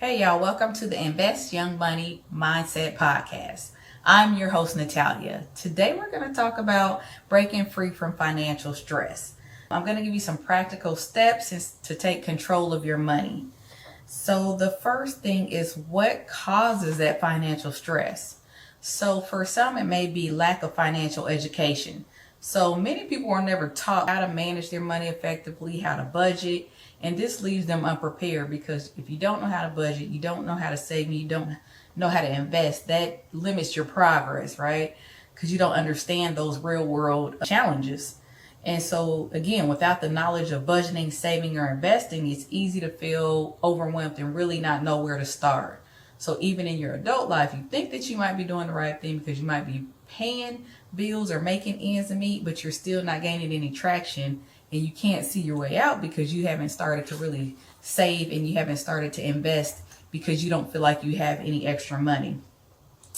Hey y'all, welcome to the Invest Young Money Mindset Podcast. I'm your host, Natalia. Today we're going to talk about breaking free from financial stress. I'm going to give you some practical steps to take control of your money. So the first thing is, what causes that financial stress? So for some, it may be lack of financial education. So many people are never taught how to manage their money effectively, how to budget, and this leaves them unprepared because if you don't know how to budget, you don't know how to save, and you don't know how to invest, that limits your progress, right? Because you don't understand those real world challenges. And so again, without the knowledge of budgeting, saving, or investing, it's easy to feel overwhelmed and really not know where to start. So even in your adult life, you think that you might be doing the right thing because you might be paying bills or making ends meet, but you're still not gaining any traction and you can't see your way out because you haven't started to really save and you haven't started to invest because you don't feel like you have any extra money.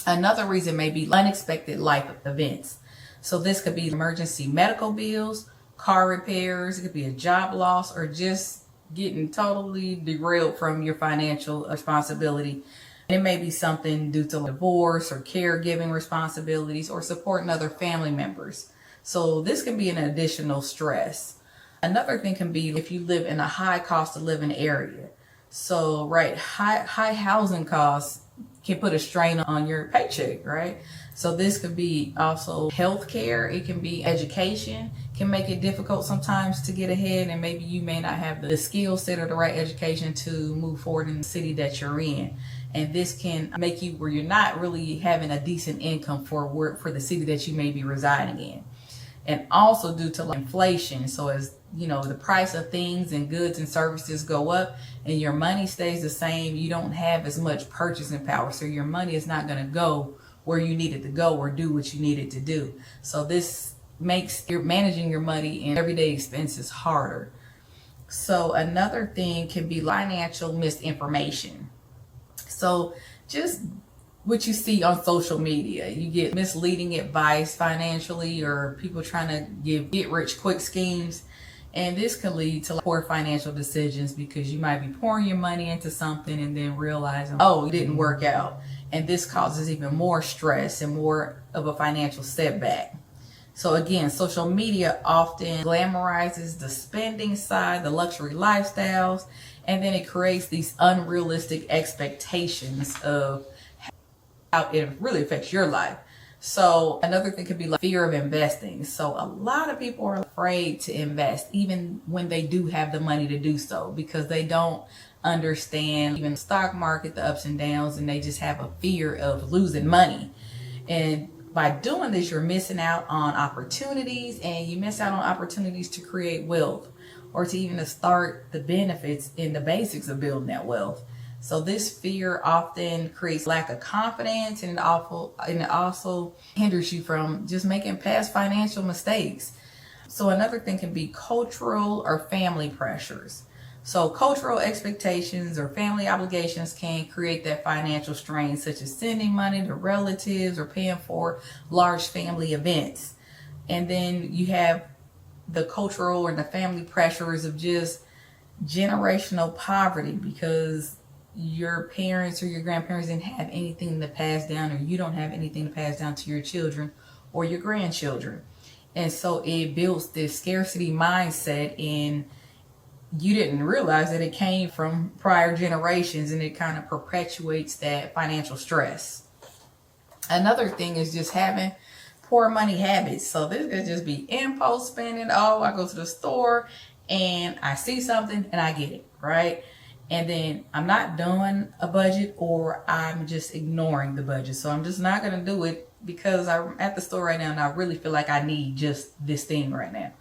Another reason may be unexpected life events. So this could be emergency medical bills, car repairs, it could be a job loss, or just getting totally derailed from your financial responsibility. It may be something due to divorce or caregiving responsibilities or supporting other family members. So this can be an additional stress. Another thing can be if you live in a high cost of living area. So, right, high housing costs can put a strain on your paycheck, right? So this could be also healthcare. It can be education, can make it difficult sometimes to get ahead, and maybe you may not have the skill set or the right education to move forward in the city that you're in. And this can make you where you're not really having a decent income for the city that you may be residing in. And also due to inflation. So as you know, the price of things and goods and services go up and your money stays the same, you don't have as much purchasing power. So your money is not going to go where you need it to go or do what you need it to do. So this makes managing your money and everyday expenses harder. So another thing can be financial misinformation. So just what you see on social media, you get misleading advice financially or people trying to get rich quick schemes. And this can lead to poor financial decisions because you might be pouring your money into something and then realizing, oh, it didn't work out. And this causes even more stress and more of a financial setback. So again, social media often glamorizes the spending side, the luxury lifestyles, and then it creates these unrealistic expectations of how it really affects your life. So another thing could be like fear of investing. So a lot of people are afraid to invest even when they do have the money to do so because they don't understand even the stock market, the ups and downs, and they just have a fear of losing money. And by doing this, you're missing out on opportunities, and you miss out on opportunities to create wealth or to even to start the benefits in the basics of building that wealth. So this fear often creates lack of confidence, and it also hinders you from just making past financial mistakes. So another thing can be cultural or family pressures. So cultural expectations or family obligations can create that financial strain, such as sending money to relatives or paying for large family events. And then you have the cultural or the family pressures of just generational poverty because your parents or your grandparents didn't have anything to pass down, or you don't have anything to pass down to your children or your grandchildren. And so it builds this scarcity mindset, and you didn't realize that it came from prior generations, and it kind of perpetuates that financial stress. Another thing is just having poor money habits. So this could just be impulse spending. Oh, I go to the store and I see something and I get it, right? And then I'm not doing a budget, or I'm just ignoring the budget. So I'm just not going to do it because I'm at the store right now and I really feel like I need just this thing right now.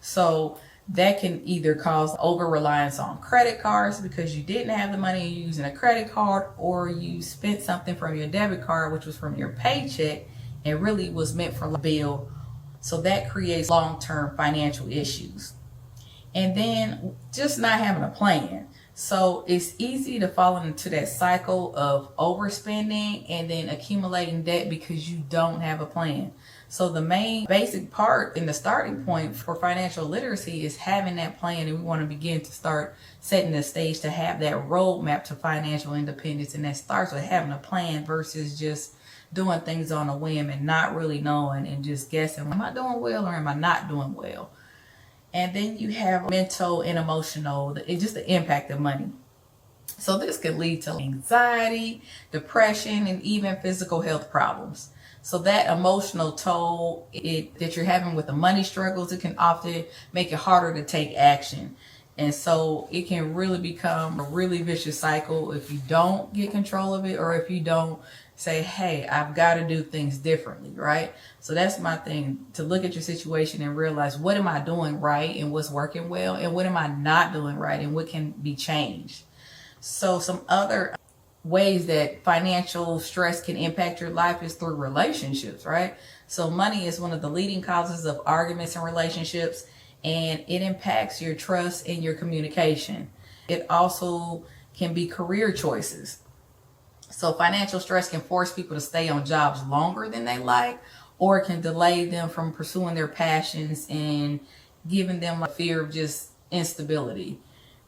So that can either cause over reliance on credit cards because you didn't have the money and you're using a credit card, or you spent something from your debit card, which was from your paycheck and really was meant for a bill. So that creates long-term financial issues. And then just not having a plan. So it's easy to fall into that cycle of overspending and then accumulating debt because you don't have a plan. So the main basic part in the starting point for financial literacy is having that plan, and we want to begin to start setting the stage to have that roadmap to financial independence. And that starts with having a plan versus just doing things on a whim and not really knowing and just guessing, am I doing well or am I not doing well? And then you have mental and emotional, it's just the impact of money. So this could lead to anxiety, depression, and even physical health problems. So that emotional toll that you're having with the money struggles, it can often make it harder to take action. And so it can really become a really vicious cycle if you don't get control of it, or if you don't say, hey, I've got to do things differently, right? So that's my thing, to look at your situation and realize, what am I doing right and what's working well, and what am I not doing right and what can be changed. So some other ways that financial stress can impact your life is through relationships, right? So money is one of the leading causes of arguments in relationships, and it impacts your trust and your communication. It also can be career choices. So financial stress can force people to stay on jobs longer than they like, or it can delay them from pursuing their passions and giving them a fear of just instability.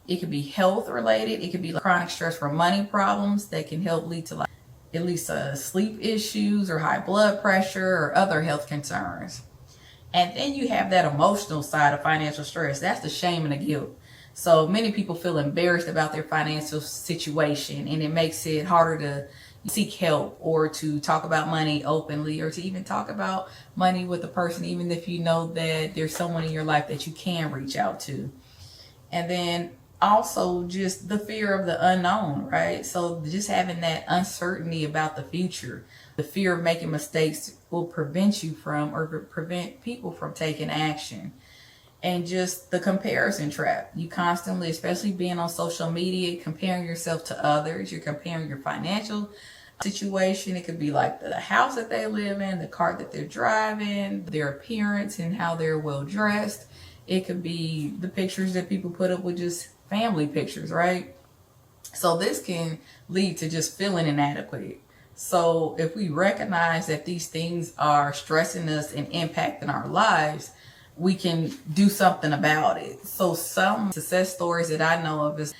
It could be health related. It could be like chronic stress from money problems that can help lead to at least sleep issues or high blood pressure or other health concerns. And then you have that emotional side of financial stress. That's the shame and the guilt. So many people feel embarrassed about their financial situation, and it makes it harder to seek help or to talk about money openly, or to even talk about money with a person, even if you know that there's someone in your life that you can reach out to. And then also just the fear of the unknown, right? So just having that uncertainty about the future, the fear of making mistakes will prevent you from, or prevent people from taking action. And just the comparison trap. You constantly, especially being on social media, comparing yourself to others. You're comparing your financial situation. It could be like the house that they live in, the car that they're driving, their appearance and how they're well dressed. It could be the pictures that people put up with just family pictures, right? So this can lead to just feeling inadequate. So if we recognize that these things are stressing us and impacting our lives, we can do something about it. So some success stories that I know of is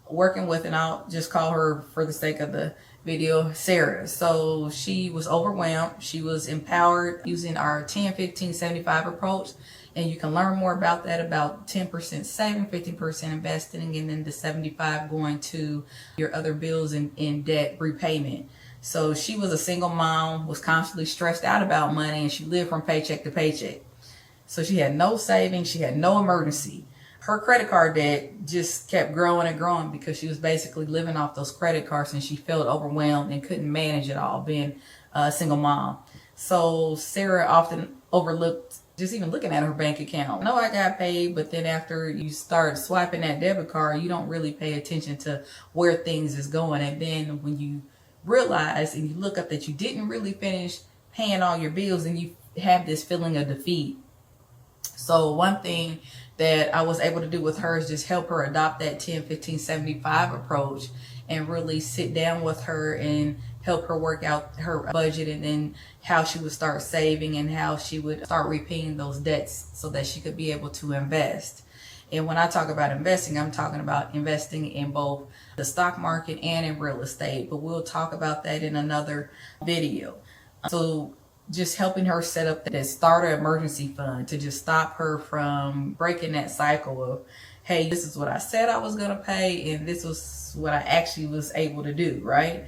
working with, and I'll just call her for the sake of the video, Sarah. So she was overwhelmed. She was empowered using our 10, 15, 75 approach. And you can learn more about that, about 10% saving, 15% investing, and then the 75 going to your other bills and debt repayment. So she was a single mom, was constantly stressed out about money, and she lived from paycheck to paycheck. So she had no savings, she had no emergency. Her credit card debt just kept growing and growing because she was basically living off those credit cards, and she felt overwhelmed and couldn't manage it all, being a single mom. So Sarah often overlooked just even looking at her bank account. I know I got paid, but then after you start swiping that debit card, you don't really pay attention to where things is going. And then when you realize and you look up that you didn't really finish paying all your bills, and you have this feeling of defeat. So one thing that I was able to do with her is just help her adopt that 10, 15, 75 approach, and really sit down with her and help her work out her budget, and then how she would start saving and how she would start repaying those debts so that she could be able to invest. And when I talk about investing, I'm talking about investing in both the stock market and in real estate, but we'll talk about that in another video. So just helping her set up that starter emergency fund to just stop her from breaking that cycle of, hey, this is what I said I was going to pay, and this was what I actually was able to do, right?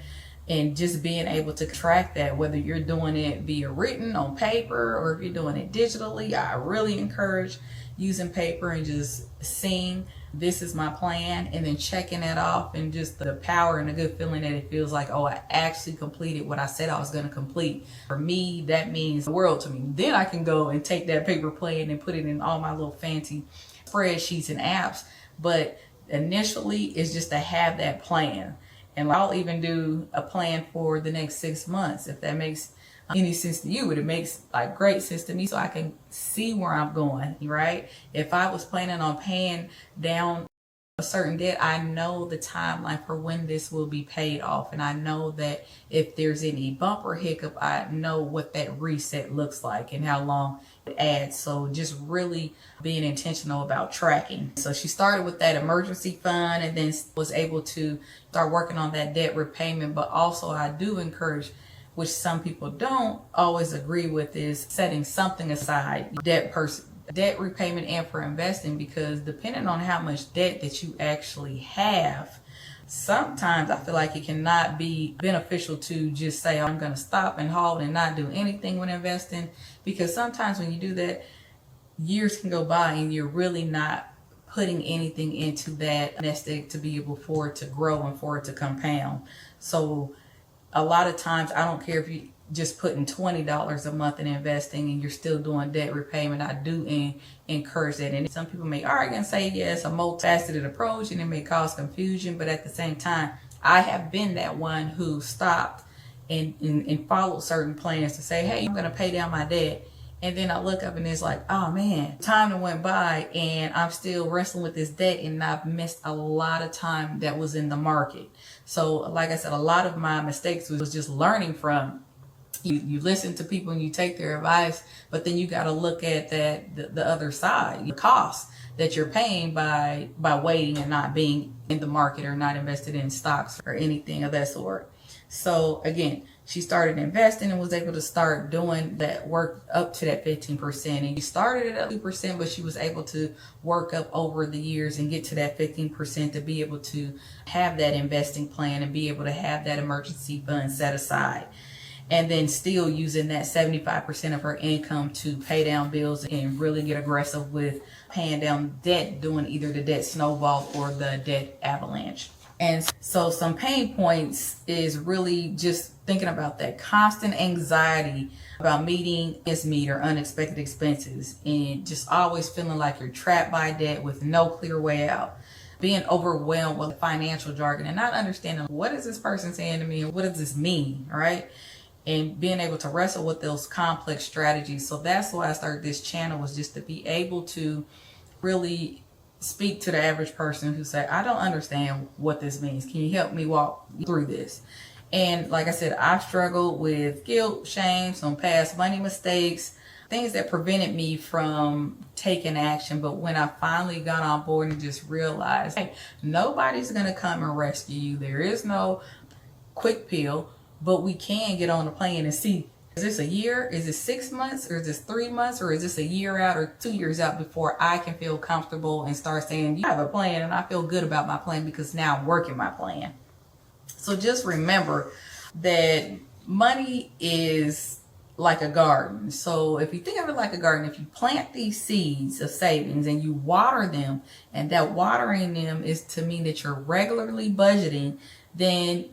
And just being able to track that, whether you're doing it via written on paper or if you're doing it digitally. I really encourage using paper and just seeing, this is my plan, and then checking it off, and just the power and the good feeling that it feels like, oh, I actually completed what I said I was going to complete. For me, that means the world to me. Then I can go and take that paper plan and put it in all my little fancy spreadsheets and apps. But initially, it's just to have that plan. And I'll even do a plan for the next 6 months, if that makes any sense to you. But it makes like great sense to me, so I can see where I'm going, right? If I was planning on paying down a certain debt, I know the timeline for when this will be paid off. And I know that if there's any bump or hiccup, I know what that reset looks like and how long it adds. So just really being intentional about tracking. So she started with that emergency fund and then was able to start working on that debt repayment. But also I do encourage, which some people don't always agree with, is setting something aside, debt repayment and for investing, because depending on how much debt that you actually have, sometimes I feel like it cannot be beneficial to just say, I'm going to stop and hold and not do anything when investing, because sometimes when you do that, years can go by and you're really not putting anything into that nest egg to be able for it to grow and for it to compound. So a lot of times, I don't care if you just putting $20 a month in investing and you're still doing debt repayment. I do encourage that. And some people may argue and say, yes, a multifaceted approach and it may cause confusion. But at the same time, I have been that one who stopped and followed certain plans to say, hey, I'm going to pay down my debt. And then I look up and it's like, oh man, time went by and I'm still wrestling with this debt and I've missed a lot of time that was in the market. So like I said, a lot of my mistakes was just learning from. You listen to people and you take their advice, but then you got to look at the other side, the cost that you're paying by waiting and not being in the market or not invested in stocks or anything of that sort. So again, she started investing and was able to start doing that work up to that 15%. And she started at 2%, but she was able to work up over the years and get to that 15% to be able to have that investing plan and be able to have that emergency fund set aside. And then still using that 75% of her income to pay down bills and really get aggressive with paying down debt, doing either the debt snowball or the debt avalanche. And so some pain points is really just thinking about that constant anxiety about meeting or unexpected expenses, and just always feeling like you're trapped by debt with no clear way out. Being overwhelmed with financial jargon and not understanding what is this person saying to me and what does this mean, right? And being able to wrestle with those complex strategies. So that's why I started this channel, was just to be able to really speak to the average person who say, I don't understand what this means. Can you help me walk through this? And like I said, I've struggled with guilt, shame, some past money mistakes, things that prevented me from taking action. But when I finally got on board and just realized, hey, nobody's going to come and rescue you. There is no quick pill. But we can get on the plane and see, is this a year? Is this 6 months? Or is this 3 months? Or is this a year out or 2 years out before I can feel comfortable and start saying, you have a plan and I feel good about my plan because now I'm working my plan. So just remember that money is like a garden. So if you think of it like a garden, if you plant these seeds of savings and you water them, and that watering them is to mean that you're regularly budgeting, then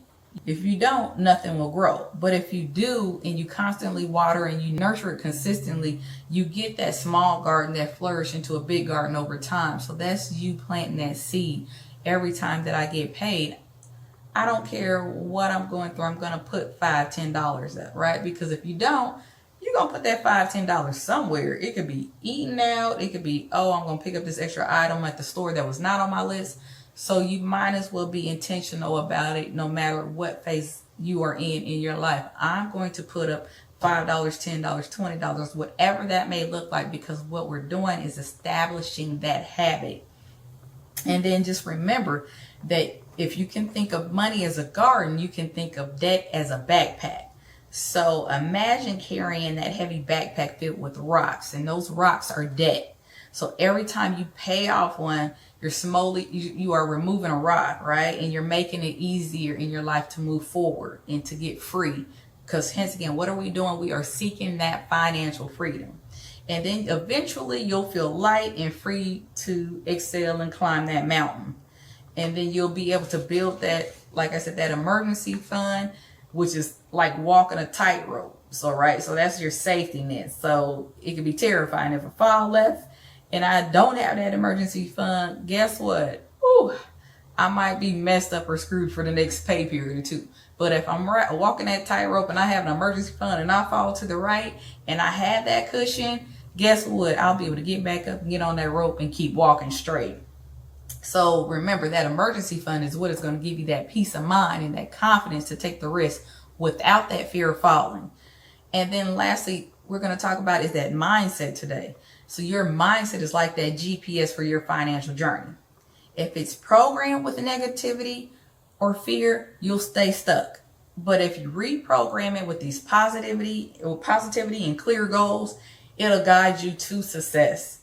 if you don't, nothing will grow. But if you do and you constantly water and you nurture it consistently, you get that small garden that flourishes into a big garden over time. So that's you planting that seed. Every time that I get paid, I don't care what I'm going through, I'm going to put $5, $10 up, right? Because if you don't, you're going to put that $5, $10 somewhere. It could be eaten out. It could be, oh, I'm going to pick up this extra item at the store that was not on my list. So you might as well be intentional about it, no matter what phase you are in your life. I'm going to put up $5, $10, $20, whatever that may look like, because what we're doing is establishing that habit. And then just remember that if you can think of money as a garden, you can think of debt as a backpack. So imagine carrying that heavy backpack filled with rocks, and those rocks are debt. So every time you pay off one, you are removing a rock, right? And you're making it easier in your life to move forward and to get free. Because hence again, what are we doing? We are seeking that financial freedom. And then eventually you'll feel light and free to excel and climb that mountain. And then you'll be able to build that, like I said, that emergency fund, which is like walking a tightrope. So, right. So that's your safety net. So it can be terrifying if a fall left and I don't have that emergency fund. Guess what? Ooh, I might be messed up or screwed for the next pay period or two. But if I'm walking that tightrope and I have an emergency fund and I fall to the right and I have that cushion, guess what? I'll be able to get back up and get on that rope and keep walking straight. So remember, that emergency fund is what is going to give you that peace of mind and that confidence to take the risk without that fear of falling. And then lastly, we're going to talk about is that mindset today. So your mindset is like that GPS for your financial journey. If it's programmed with negativity or fear, you'll stay stuck. But if you reprogram it with these positivity and clear goals, it'll guide you to success.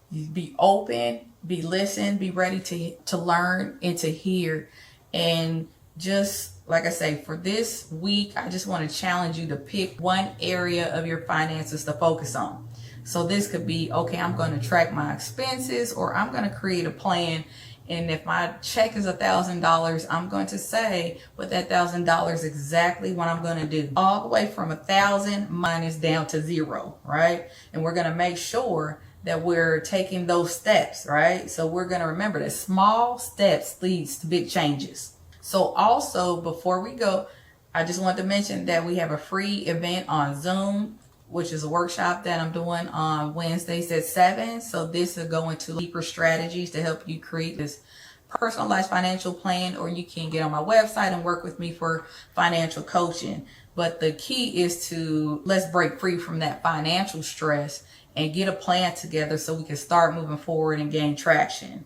You be open, be listen, be ready to learn and to hear. And just like I say, for this week, I just want to challenge you to pick one area of your finances to focus on. So this could be, okay, I'm going to track my expenses, or I'm going to create a plan. And if my check is $1,000, I'm going to say with that $1,000 exactly what I'm going to do. All the way from 1,000 minus down to 0, right? And we're going to make sure that we're taking those steps, right? So we're going to remember that small steps leads to big changes. So also, before we go, I just want to mention that we have a free event on Zoom, which is a workshop that I'm doing on Wednesdays at 7. So this will go into deeper strategies to help you create this personalized financial plan, or you can get on my website and work with me for financial coaching. But the key is to let's break free from that financial stress and get a plan together so we can start moving forward and gain traction.